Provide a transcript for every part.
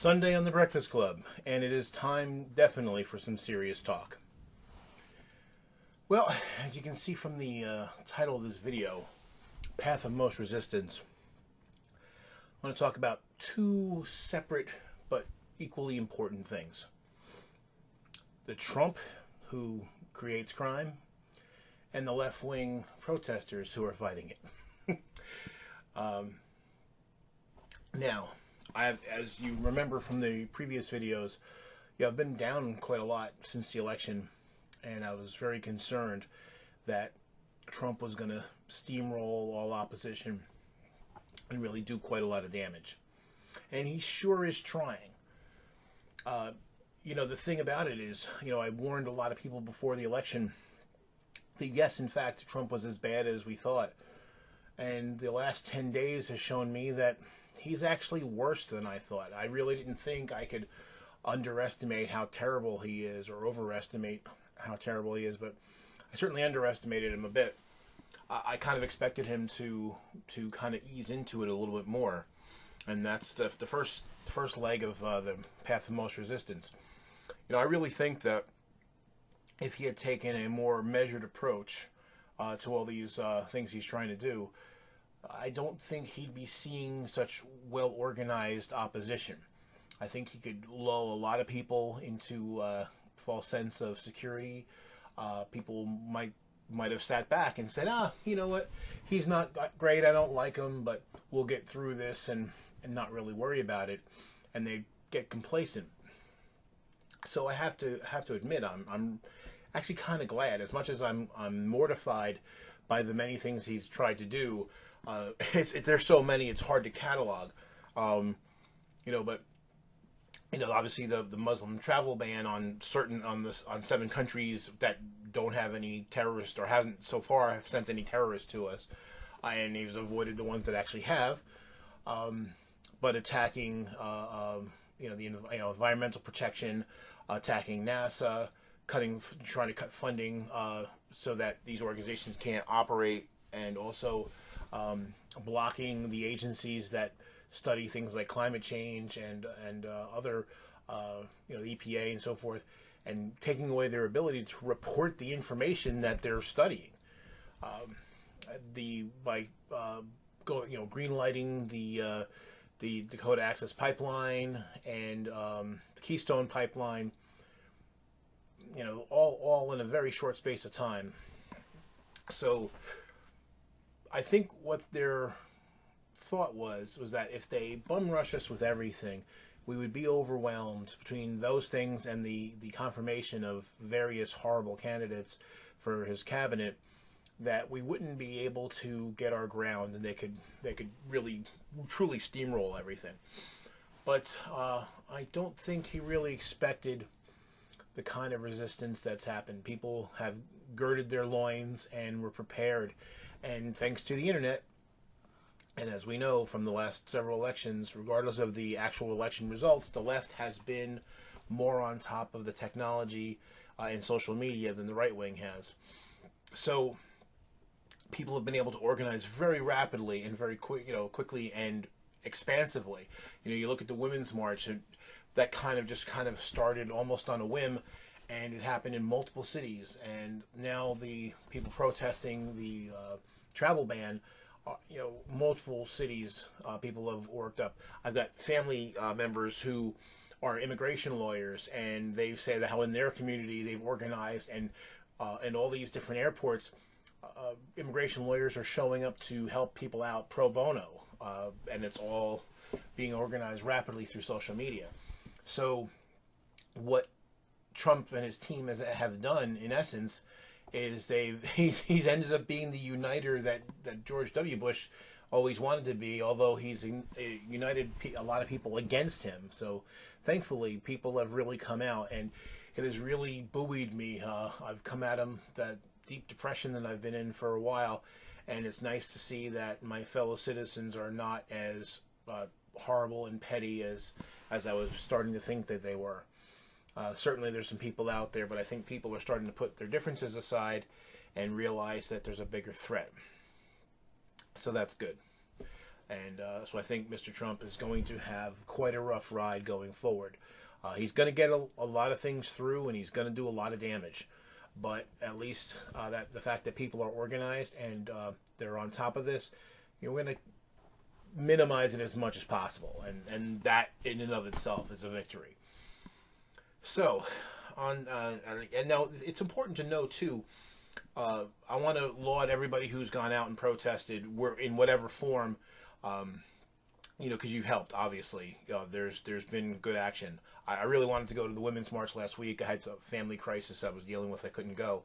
Sunday on the Breakfast Club, and it is time definitely for some serious talk. Well, as you can see from the title of this video, Path of Most Resistance, I want to talk about two separate but equally important things. The Trump who creates crime, and the left-wing protesters who are fighting it. Now, as you remember from the previous videos, I've been down quite a lot since the election, and I was very concerned that Trump was going to steamroll all opposition and really do quite a lot of damage. And he sure is trying. The thing about it is, I warned a lot of people before the election that yes, in fact, Trump was as bad as we thought. And the last 10 days has shown me that he's actually worse than I thought. I really didn't think I could underestimate how terrible he is or overestimate how terrible he is, but I certainly underestimated him a bit. I kind of expected him to kind of ease into it a little bit more, and that's the first leg of the Path of Most Resistance. I really think that if he had taken a more measured approach to all these things he's trying to do, I don't think he'd be seeing such well-organized opposition. I think he could lull a lot of people into a false sense of security. People might have sat back and said, you know what, he's not great, I don't like him, but we'll get through this and not really worry about it, and they get complacent. So I have to admit, I'm actually kind of glad, as much as I'm mortified by the many things he's tried to do. There's so many, it's hard to catalog. But obviously the Muslim travel ban on 7 countries that don't have any terrorists, or hasn't so far have sent any terrorists to us, and he's avoided the ones that actually have. But attacking the environmental protection, attacking NASA, trying to cut funding so that these organizations can't operate, and also blocking the agencies that study things like climate change and other the EPA and so forth, and taking away their ability to report the information that they're studying. By green lighting the Dakota Access Pipeline and the Keystone Pipeline, all in a very short space of time. So I think what their thought was that if they bum rush us with everything, we would be overwhelmed between those things and the confirmation of various horrible candidates for his cabinet, that we wouldn't be able to get our ground, and they could really truly steamroll everything. But I don't think he really expected the kind of resistance that's happened. People have girded their loins and were prepared, and thanks to the internet, and as we know from the last several elections, regardless of the actual election results, the left has been more on top of the technology and social media than the right wing has. So people have been able to organize very rapidly and very quickly and expansively. You look at the Women's March, and that kind of started almost on a whim, and it happened in multiple cities. And now the people protesting the travel ban, multiple cities, people have worked up. I've got family members who are immigration lawyers, and they've said how in their community they've organized, and all these different airports, immigration lawyers are showing up to help people out pro bono, and it's all being organized rapidly through social media. So what Trump and his team have done, in essence, is he's ended up being the uniter that George W. Bush always wanted to be, although he's united a lot of people against him. So thankfully, people have really come out, and it has really buoyed me. I've come out of that deep depression that I've been in for a while, and it's nice to see that my fellow citizens are not as horrible and petty as I was starting to think that they were. Certainly there's some people out there, but I think people are starting to put their differences aside and realize that there's a bigger threat. So that's good. And so I think Mr. Trump is going to have quite a rough ride going forward. He's going to get a lot of things through, and he's going to do a lot of damage. But at least that the fact that people are organized and they're on top of this, we're going to minimize it as much as possible, and that in and of itself is a victory. So, and now it's important to know too. I want to laud everybody who's gone out and protested, in whatever form, because you've helped. Obviously, there's been good action. I really wanted to go to the Women's March last week. I had a family crisis I was dealing with. I couldn't go,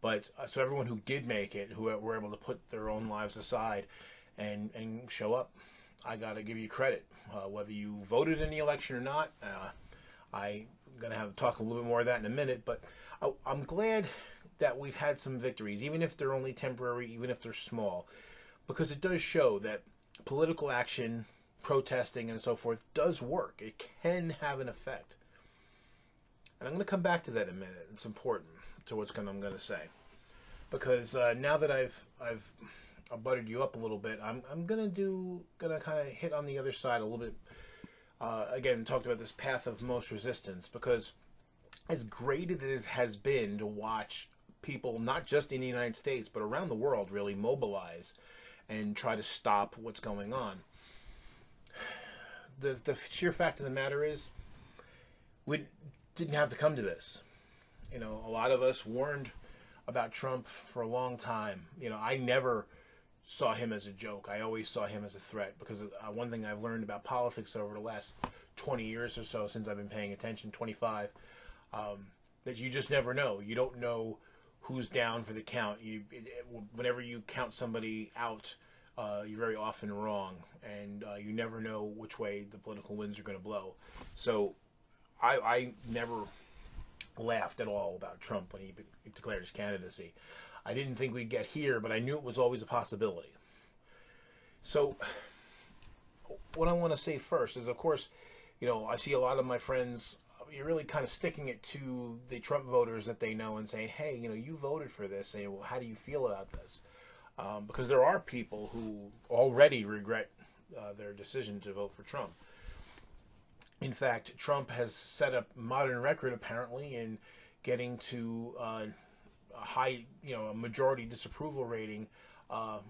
but so everyone who did make it, who were able to put their own lives aside and show up, I got to give you credit. Whether you voted in the election or not, I'm going to talk a little bit more of that in a minute, but I'm glad that we've had some victories, even if they're only temporary, even if they're small, because it does show that political action, protesting, and so forth does work. It can have an effect. And I'm going to come back to that in a minute. It's important to I'm going to say. Because now that I've buttered you up a little bit, I'm gonna kind of hit on the other side a little bit. Again, talked about this path of most resistance, because as great as it has been to watch people, not just in the United States but around the world, really mobilize and try to stop what's going on, the sheer fact of the matter is, we didn't have to come to this. A lot of us warned about Trump for a long time. I never saw him as a joke. I always saw him as a threat, because one thing I've learned about politics over the last 20 years or so, since I've been paying attention, 25, that you just never know. You don't know who's down for the count. Whenever you count somebody out, you're very often wrong, and you never know which way the political winds are going to blow. So I never laughed at all about Trump when he declared his candidacy. I didn't think we'd get here, but I knew it was always a possibility. So what I want to say first is, of course, I see a lot of my friends, you're really kind of sticking it to the Trump voters that they know and saying, hey, you voted for this. And, well, how do you feel about this? Because there are people who already regret their decision to vote for Trump. In fact, Trump has set a modern record, apparently, in getting to a high, a majority disapproval rating.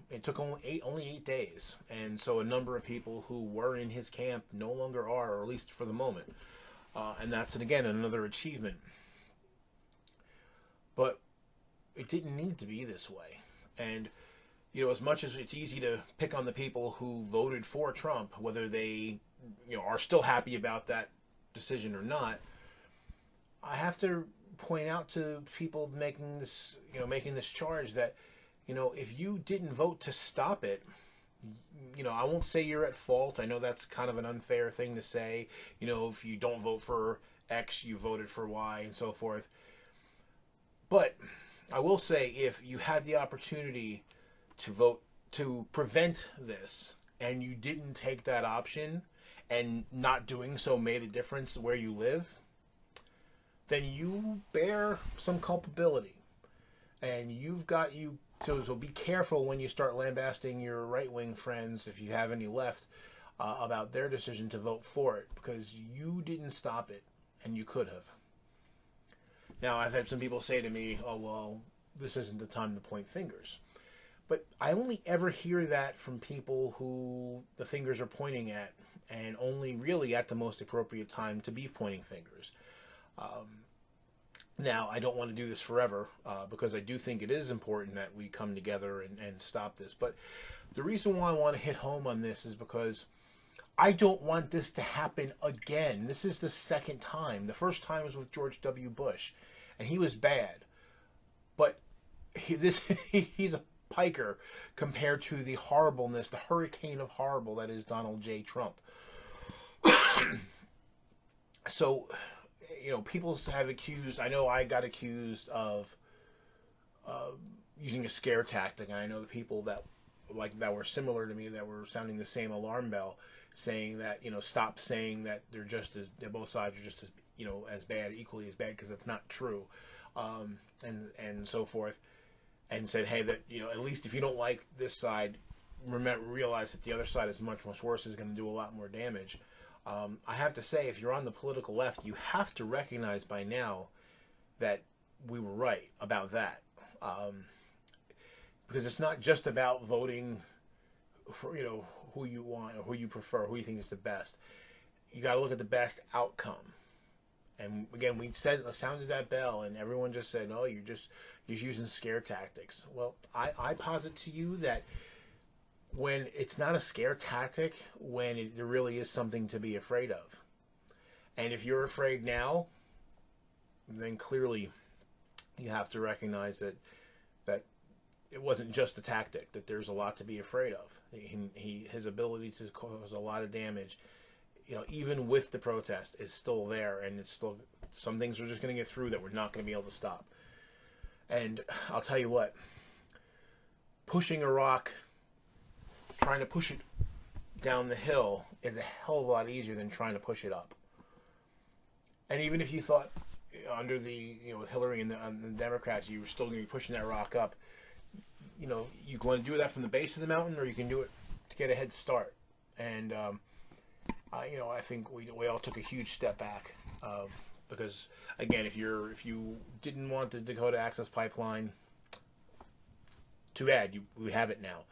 It took only eight days, and so a number of people who were in his camp no longer are, or at least for the moment. And that's, again, another achievement. But it didn't need to be this way. And as much as it's easy to pick on the people who voted for Trump, whether they are still happy about that decision or not, I have to point out to people making this charge that, if you didn't vote to stop it, I won't say you're at fault. I know that's kind of an unfair thing to say. If you don't vote for X, you voted for Y, and so forth. But I will say, if you had the opportunity to vote to prevent this, and you didn't take that option, and not doing so made a difference where you live, then you bear some culpability. And so be careful when you start lambasting your right-wing friends, if you have any left, about their decision to vote for it, because you didn't stop it, and you could have. Now, I've had some people say to me, oh, well, this isn't the time to point fingers. But I only ever hear that from people who the fingers are pointing at, and only really at the most appropriate time to be pointing fingers. Now, I don't want to do this forever, because I do think it is important that we come together and stop this. But the reason why I want to hit home on this is because I don't want this to happen again. This is the second time. The first time was with George W. Bush, and he was bad. But he's a piker compared to the horribleness, the hurricane of horrible that is Donald J. Trump. So, people have accused, I know I got accused of using a scare tactic, and I know the people that were similar to me, that were sounding the same alarm bell, saying that, stop saying that that both sides are just as, as bad, equally as bad, because that's not true, and so forth, and said, hey, that, at least if you don't like this side, realize that the other side is much, much worse, is going to do a lot more damage. I have to say, if you're on the political left, you have to recognize by now that we were right about that. Because it's not just about voting for, who you want or who you prefer, who you think is the best. You got to look at the best outcome. And again, we sounded that bell, and everyone just said, "No, you're just using scare tactics." Well, I posit to you that when it's not a scare tactic, when there really is something to be afraid of. And if you're afraid now, then clearly you have to recognize that it wasn't just a tactic, that there's a lot to be afraid of. His ability to cause a lot of damage, even with the protest, is still there, and it's still, some things are just going to get through that we're not going to be able to stop. And I'll tell you what, pushing a rock, trying to push it down the hill is a hell of a lot easier than trying to push it up. And even if you thought under the, with Hillary and the Democrats, you were still going to be pushing that rock up, you want to do that from the base of the mountain, or you can do it to get a head start. And I think we all took a huge step back, because again, if you didn't want the Dakota Access Pipeline, too bad, we have it now,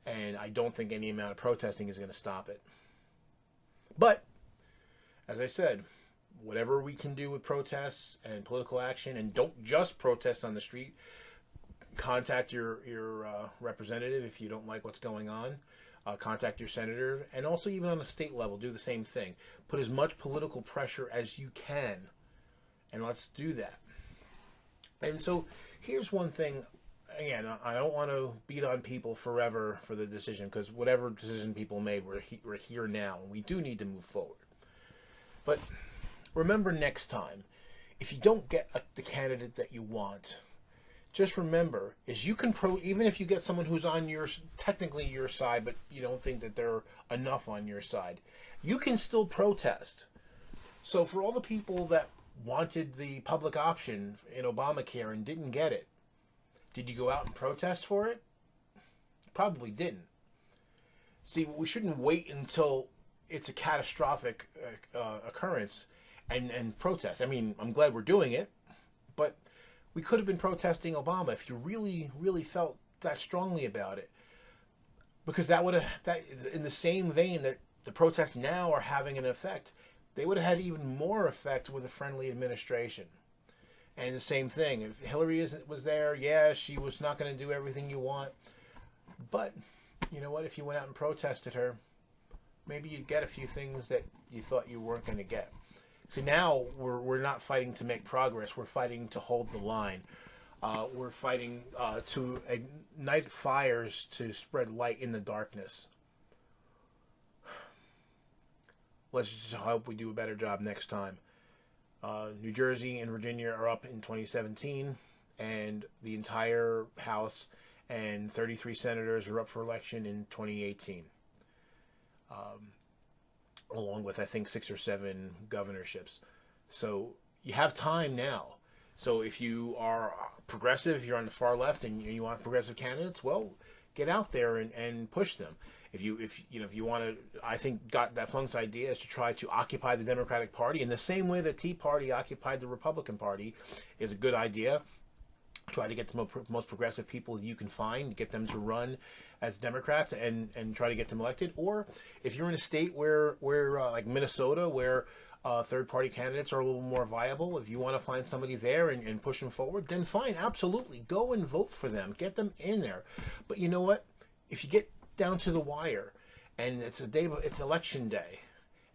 and I don't think any amount of protesting is going to stop it. But as I said, whatever we can do with protests and political action, and don't just protest on the street. Contact your representative if you don't like what's going on. Contact your senator, and also even on the state level, do the same thing. Put as much political pressure as you can, and let's do that. And so here's one thing. Again, I don't want to beat on people forever for the decision, because whatever decision people made, we're here now, and we do need to move forward. But remember, next time, if you don't get the candidate that you want, just remember, is you can even if you get someone who's on technically your side, but you don't think that they're enough on your side, you can still protest. So for all the people that wanted the public option in Obamacare and didn't get it, did you go out and protest for it? Probably didn't. See, we shouldn't wait until it's a catastrophic occurrence and protest. I mean, I'm glad we're doing it, but we could have been protesting Obama if you really, really felt that strongly about it. Because that in the same vein that the protests now are having an effect, they would have had even more effect with a friendly administration. And the same thing, if Hillary was there, yeah, she was not going to do everything you want. But, you know what, if you went out and protested her, maybe you'd get a few things that you thought you weren't going to get. So now we're not fighting to make progress. We're fighting to hold the line. We're fighting to ignite fires, to spread light in the darkness. Let's just hope we do a better job next time. New Jersey and Virginia are up in 2017, and the entire House and 33 senators are up for election in 2018. Along with, I think, 6 or 7 governorships. So you have time now. So if you are progressive, if you're on the far left and you want progressive candidates, well, get out there and push them. If you want to, I think that Funk's idea is to try to occupy the Democratic Party in the same way the Tea Party occupied the Republican Party is a good idea. Try to get the most progressive people you can find, get them to run as Democrats and try to get them elected. Or if you're in a state where like Minnesota, where third-party candidates are a little more viable, if you want to find somebody there and push them forward, then fine, absolutely. Go and vote for them. Get them in there. But you know what? If you get down to the wire and it's election day,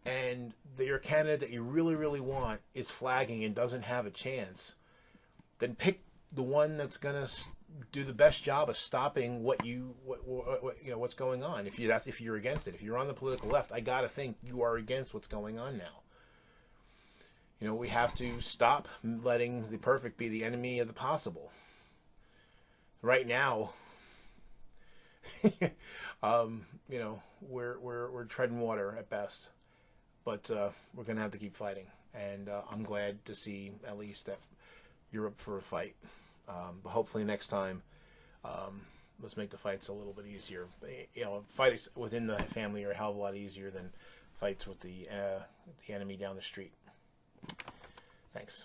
and your candidate that you really, really want is flagging and doesn't have a chance, then pick the one that's going to do the best job of stopping what's going on. If you're against it, if you're on the political left, I gotta think you are against what's going on now. We have to stop letting the perfect be the enemy of the possible. Right now, we're treading water at best, but we're gonna have to keep fighting. And I'm glad to see at least that you're up for a fight. But hopefully next time let's make the fights a little bit easier. You know, fights within the family are a hell of a lot easier than fights with the enemy down the street. Thanks.